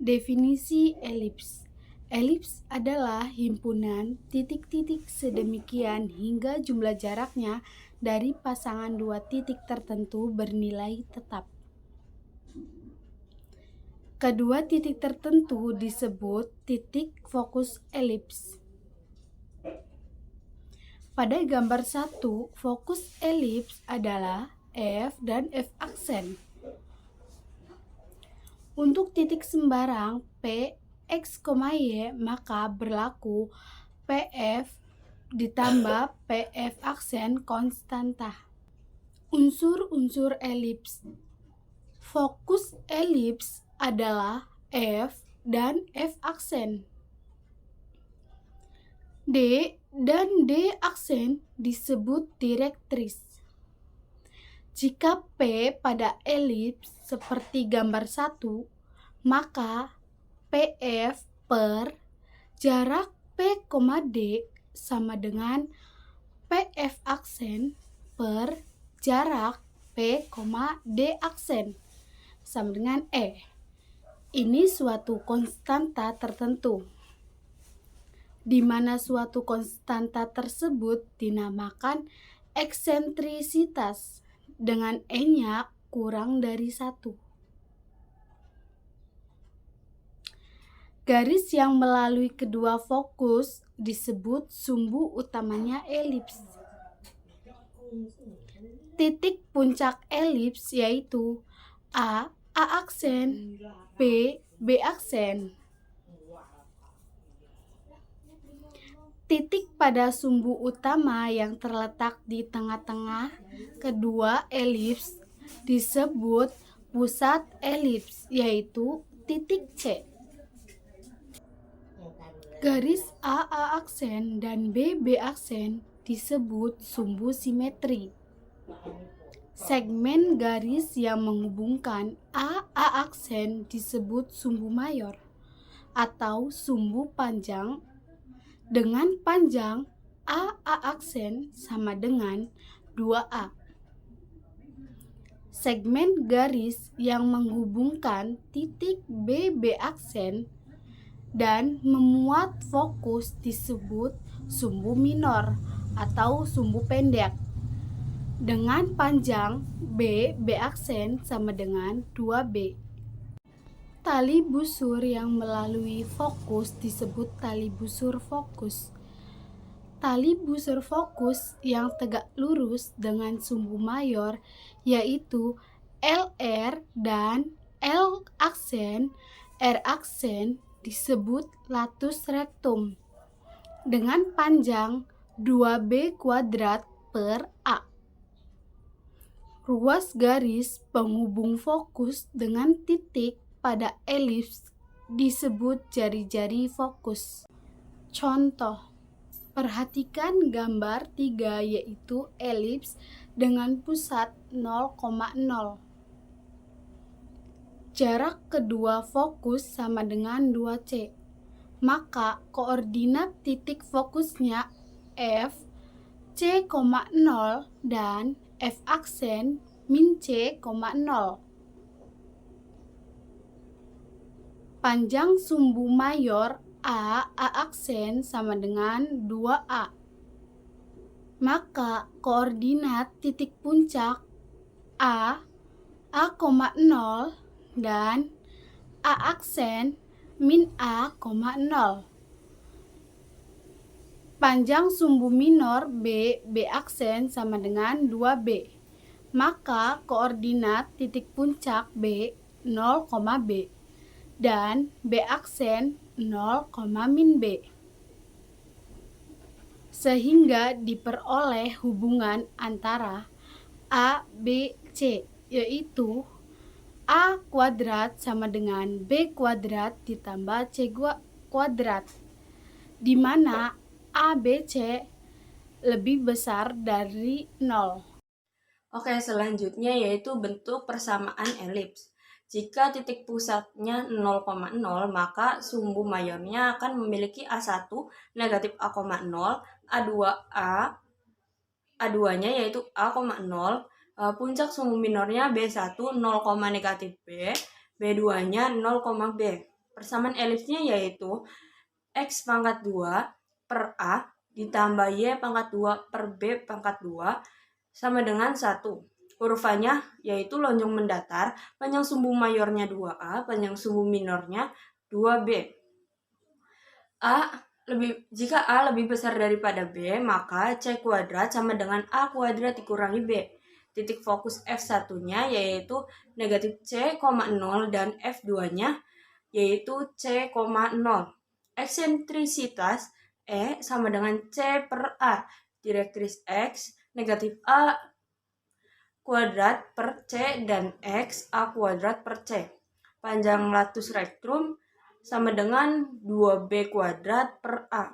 Definisi elips. Elips adalah himpunan titik-titik sedemikian hingga jumlah jaraknya dari pasangan dua titik tertentu bernilai tetap. Kedua titik tertentu disebut titik fokus elips. Pada gambar 1, fokus elips adalah F dan F aksen. Untuk titik sembarang P, X, Y, maka berlaku PF ditambah PF aksen konstanta. Unsur-unsur elips. Fokus elips adalah F dan F aksen. D dan D aksen disebut direktris. Jika P pada elips seperti gambar 1, maka PF per jarak P, D sama dengan PF aksen per jarak P, D aksen sama dengan E. Ini suatu konstanta tertentu, di mana suatu konstanta tersebut dinamakan eksentrisitas dengan E-nya kurang dari 1. Garis yang melalui kedua fokus disebut sumbu utamanya elips. Titik puncak elips yaitu A aksen, B aksen. Titik pada sumbu utama yang terletak di tengah-tengah kedua elips disebut pusat elips, yaitu titik C. Garis A aksen dan B aksen disebut sumbu simetri. Segmen garis yang menghubungkan A aksen disebut sumbu mayor atau sumbu panjang dengan panjang A aksen sama dengan 2A. Segmen garis yang menghubungkan titik B aksen dan memuat fokus disebut sumbu minor atau sumbu pendek dengan panjang B aksen sama dengan 2B. Tali busur yang melalui fokus disebut tali busur fokus. Tali busur fokus yang tegak lurus dengan sumbu mayor yaitu LR dan L aksen, R aksen disebut latus rectum dengan panjang 2B kuadrat per A. Ruas garis penghubung fokus dengan titik pada elips disebut jari-jari fokus. Contoh, perhatikan gambar 3 yaitu elips dengan pusat 0,0. Jarak kedua fokus sama dengan 2C. Maka koordinat titik fokusnya F, C, 0 dan F aksen min C, 0. Panjang sumbu mayor A aksen sama dengan 2A. Maka koordinat titik puncak A, 0 dan A aksen min A, 0. Panjang sumbu minor B aksen sama dengan 2B. Maka koordinat titik puncak B, 0, B dan B aksen 0, min B. Sehingga diperoleh hubungan antara A, B, C yaitu A kuadrat sama dengan B kuadrat ditambah C kuadrat, di mana A, B, C lebih besar dari 0. Oke, selanjutnya yaitu bentuk persamaan elips. Jika titik pusatnya 0,0, maka sumbu mayornya akan memiliki A1 negatif A, 0, A2A, A2-nya yaitu A, 0, puncak sumbu minornya B1 0, negatif B, B2-nya 0, B. Persamaan elipsnya yaitu X pangkat 2 per A ditambah Y pangkat 2 per B pangkat 2 sama dengan 1. Kurvanya yaitu lonjong mendatar, panjang sumbu mayornya 2A, panjang sumbu minornya 2B. Jika A lebih besar daripada B, maka C kuadrat sama dengan A kuadrat dikurangi B. Titik fokus F1-nya yaitu negatif C, 0 dan F2-nya yaitu C, 0. Eksentrisitas E sama dengan C per A. Direktris X negatif A kuadrat per C dan X A kuadrat per C. Panjang latus rectum sama dengan 2B kuadrat per A.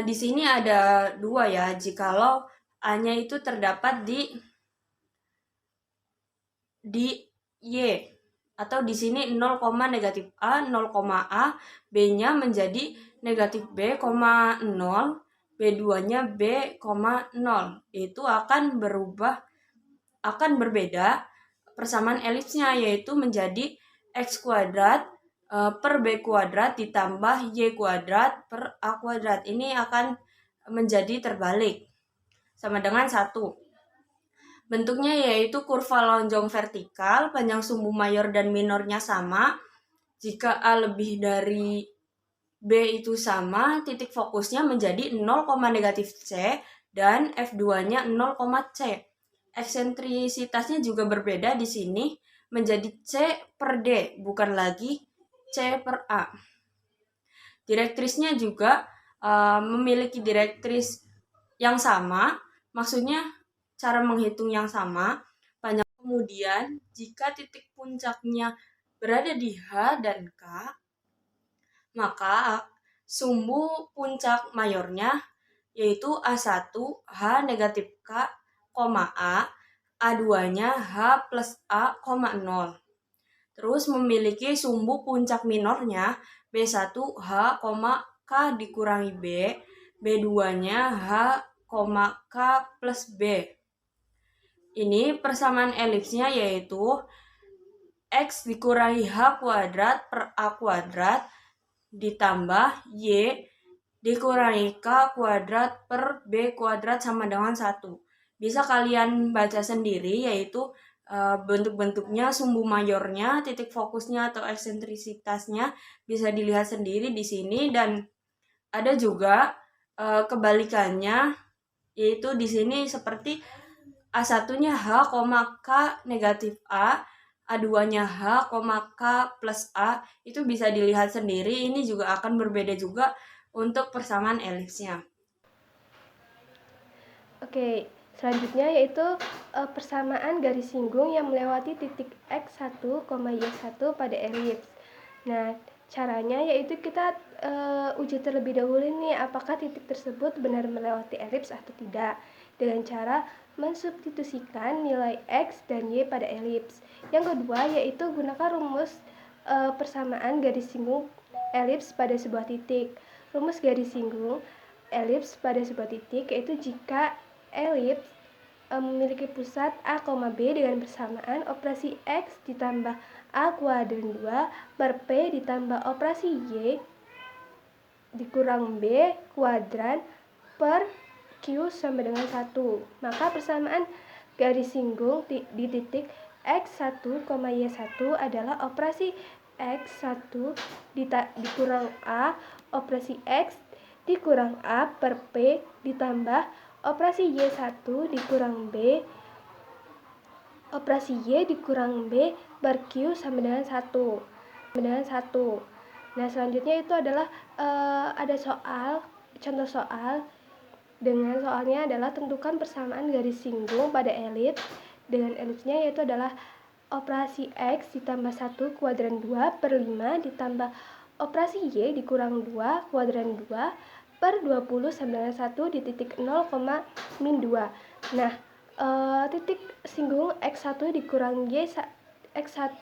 Di sini ada 2 ya, jikalau A-nya itu terdapat di Y, atau di sini 0, negatif A, 0, A, B-nya menjadi negatif B, 0, B2-nya B, 0. Itu akan berbeda persamaan elipsnya, yaitu menjadi X kuadrat per B kuadrat ditambah Y kuadrat per A kuadrat. Ini akan menjadi terbalik, sama dengan 1. Bentuknya yaitu kurva lonjong vertikal, panjang sumbu mayor dan minornya sama. Jika A lebih dari B itu sama, titik fokusnya menjadi 0, negatif C dan F2-nya 0, C. Eksentrisitasnya juga berbeda di sini, menjadi C per D, bukan lagi C per A. Direktrisnya juga memiliki direktris yang sama, maksudnya cara menghitung yang sama. Kemudian, jika titik puncaknya berada di H dan K, maka sumbu puncak mayornya yaitu A1, H negatif K, A, A2-nya H plus A, 0. Terus memiliki sumbu puncak minornya B1, H, K dikurangi B, B2-nya H, K plus B. Ini persamaan elipsnya yaitu X dikurangi H kuadrat per A kuadrat ditambah Y dikurangi K kuadrat per B kuadrat sama dengan 1. Bisa kalian baca sendiri, yaitu bentuk-bentuknya, sumbu mayornya, titik fokusnya atau eksentrisitasnya bisa dilihat sendiri di sini, dan ada juga kebalikannya, yaitu di sini seperti A1-nya H, K negatif A, A2-nya H, K plus A, itu bisa dilihat sendiri. Ini juga akan berbeda juga untuk persamaan elipsnya. Oke, selanjutnya yaitu persamaan garis singgung yang melewati titik X1, Y1 pada elips. Nah, caranya yaitu kita uji terlebih dahulu nih apakah titik tersebut benar melewati elips atau tidak, dengan cara mensubstitusikan nilai X dan Y pada elips. Yang kedua yaitu gunakan rumus persamaan garis singgung elips pada sebuah titik. Rumus garis singgung elips pada sebuah titik yaitu jika elips memiliki pusat A, B dengan persamaan operasi X ditambah A kuadran 2 per P ditambah operasi Y dikurang B kuadran per Q sama dengan 1. Maka persamaan garis singgung di titik X1, Y1 adalah operasi X1 dikurang A, operasi X dikurang A per P ditambah operasi Y1 dikurang B, operasi Y dikurang B per Q sama dengan 1. Nah, selanjutnya itu adalah ada contoh soal. Dengan soalnya adalah tentukan persamaan garis singgung pada elips. Dengan elipsnya yaitu adalah operasi X ditambah 1 kuadran 2 per 5 ditambah operasi Y dikurang 2 kuadran 2 per 20 sama dengan 1 di titik 0, min 2. Nah, titik singgung X1 dikurang X1,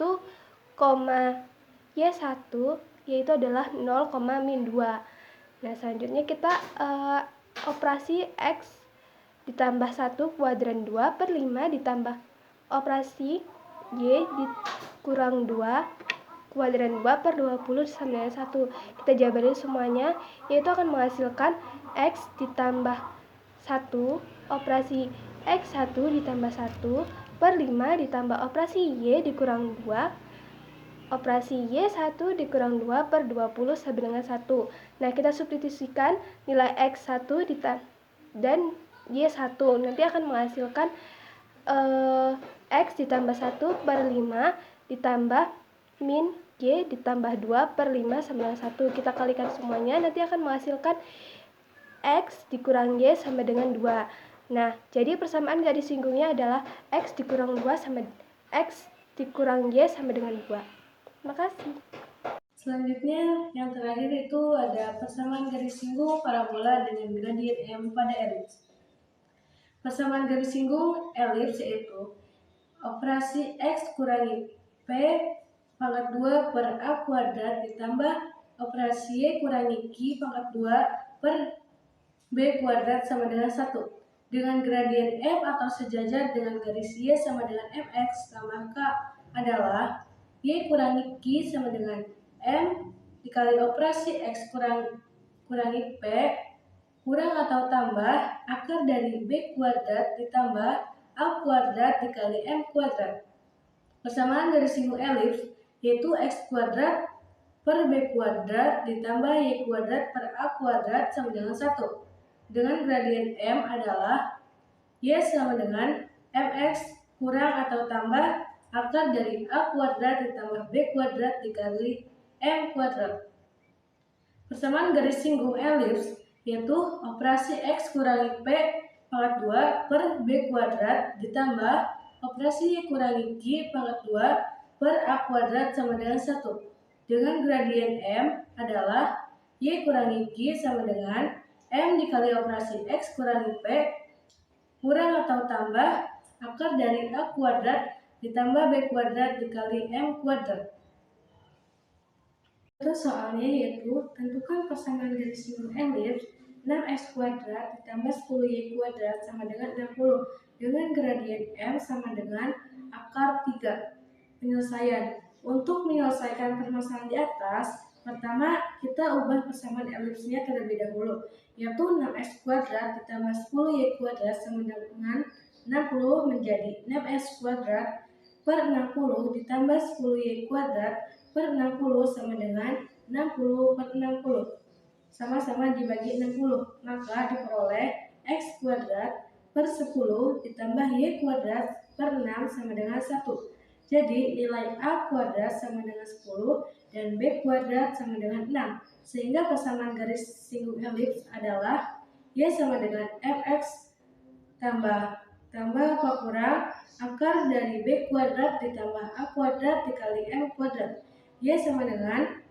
Y1 yaitu adalah 0, min 2. Nah, selanjutnya kita operasi X ditambah 1 kuadran 2 per 5 ditambah operasi Y dikurang 2 kuadran 2 per 20 sama dengan 1. Kita jabarin semuanya, yaitu akan menghasilkan X ditambah 1, operasi X1 ditambah 1 per 5 ditambah operasi Y dikurang 2, operasi Y1 dikurang 2 per 20 sama dengan 1. Nah, kita substitusikan nilai X1 dan Y1. Nanti akan menghasilkan X ditambah 1 per 5 ditambah min Y ditambah 2 per 5 sama dengan 1. Kita kalikan semuanya, nanti akan menghasilkan X dikurang Y sama dengan 2. Nah, jadi persamaan garis singgungnya adalah X dikurang 2 sama X dikurang Y sama dengan 2. Terima kasih. Selanjutnya, yang terakhir itu ada persamaan garis singgung parabola dengan gradien M pada elips. Persamaan garis singgung elips yaitu operasi X kurangi P pangkat 2 per A kuadrat ditambah operasi Y kurangi Q pangkat 2 per B kuadrat sama dengan 1. Dengan gradien M atau sejajar dengan garis Y sama dengan Mx tambah K adalah Y kurangi Q sama dengan M dikali operasi X kurangi P kurang atau tambah akar dari B kuadrat ditambah A kuadrat dikali M kuadrat. Persamaan garis singgung elips yaitu X kuadrat per B kuadrat ditambah Y kuadrat per A kuadrat sama dengan 1. Dengan gradien M adalah Y sama dengan Mx kurang atau tambah akar dari A kuadrat ditambah B kuadrat dikali M kuadrat. Persamaan garis singgung elips yaitu operasi X kurangi P pangkat 2 per B kuadrat ditambah operasi Y kurangi Q pangkat 2 per A kuadrat sama dengan 1. Dengan gradien M adalah Y kurangi Q sama dengan M dikali operasi X kurangi P kurang atau tambah akar dari A kuadrat ditambah B kuadrat dikali M kuadrat. Contoh soalnya yaitu tentukan persamaan garis singgung elips 6x kuadrat ditambah 10y kuadrat sama dengan 60 dengan gradien M sama dengan akar 3. Penyelesaian. Untuk menyelesaikan permasalahan di atas, pertama kita ubah persamaan elipsnya terlebih dahulu, yaitu 6x kuadrat ditambah 10y kuadrat sama dengan 60 menjadi 6x kuadrat per 60 ditambah 10y kuadrat per 60 sama dengan 60 per 60. Sama-sama dibagi 60, maka diperoleh X kuadrat per 10 ditambah Y kuadrat per 6 sama dengan 1. Jadi nilai A kuadrat sama dengan 10 dan B kuadrat sama dengan 6. Sehingga persamaan garis singgung elips adalah Y sama dengan Mx tambah apa kurang akar dari B kuadrat ditambah A kuadrat dikali M kuadrat. Y sama dengan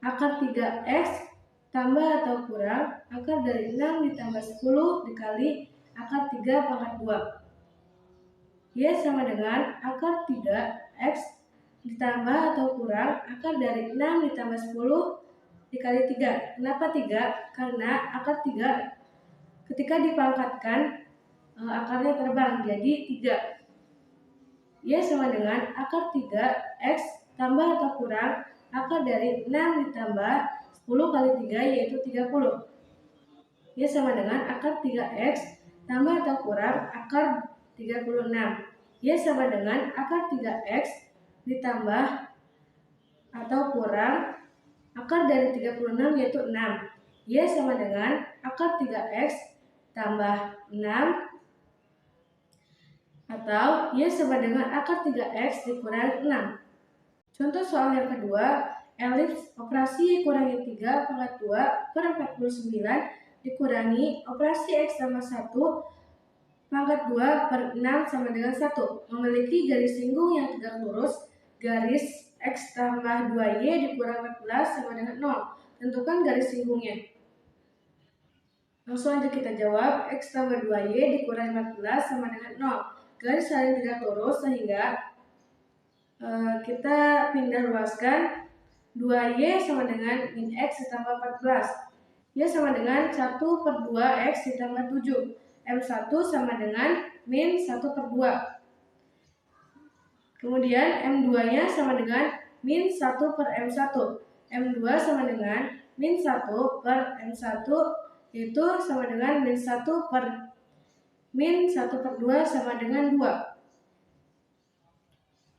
akar 3x tambah atau kurang akar dari 6 ditambah 10 dikali akar 3 pangkat 2. Y sama dengan akar 3x ditambah atau kurang akar dari 6 ditambah 10 dikali 3. Kenapa 3? Karena akar 3 ketika dipangkatkan akarnya terbang jadi 3. Y sama dengan akar 3x tambah atau kurang akar dari 6 ditambah 10 kali 3 yaitu 30. Y sama dengan akar 3x tambah atau kurang akar 36. Y sama dengan akar 3x ditambah atau kurang akar dari 36 yaitu 6. Y sama dengan akar 3x tambah 6 atau Y sama dengan akar 3x dikurangi 6. Contoh soal yang kedua, elips operasi Y kurangi 3 pangkat 2 per 49 dikurangi operasi X tambah 1 pangkat 2 per 6 sama dengan 1. Memiliki garis singgung yang tegak lurus, garis X tambah 2Y dikurang 14 sama dengan 0. Tentukan garis singgungnya. Langsung aja kita jawab, X tambah 2Y dikurang 14 sama dengan 0. Garis saling tegak lurus sehingga kita pindah luaskan 2Y sama dengan min X ditambah 14. Y sama dengan 1 per 2 X ditambah 7. M1 sama dengan min 1 per 2. Kemudian M2 nya sama dengan min 1 per M1. M2 sama dengan min 1 per M1, yaitu sama dengan min 1 per 2 sama dengan 2.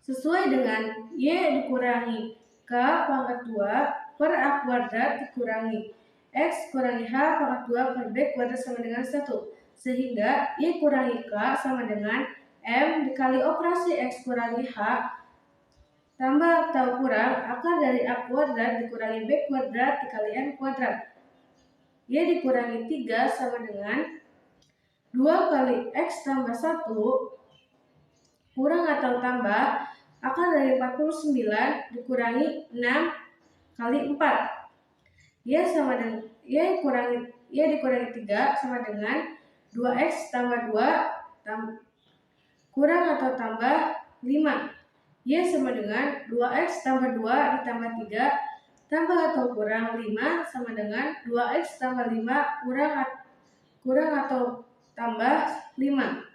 Sesuai dengan Y dikurangi K pangkat 2 per A kuadrat dikurangi X kurangi H pangkat 2 per B kuadrat sama dengan 1. Sehingga Y kurangi K sama dengan M dikali operasi X kurangi H tambah atau kurang akar dari A kuadrat dikurangi B kuadrat dikali N kuadrat. Y dikurangi 3 sama dengan 2 kali X tambah 1 kurang atau tambah akar dari 49 dikurangi 6 kali 4. Y dikurangi 3 sama dengan 2X tambah 2 kurang atau tambah 5. Y sama dengan 2X tambah 2 ditambah 3 tambah atau kurang 5 sama dengan 2X tambah 5 kurang atau tambah 5.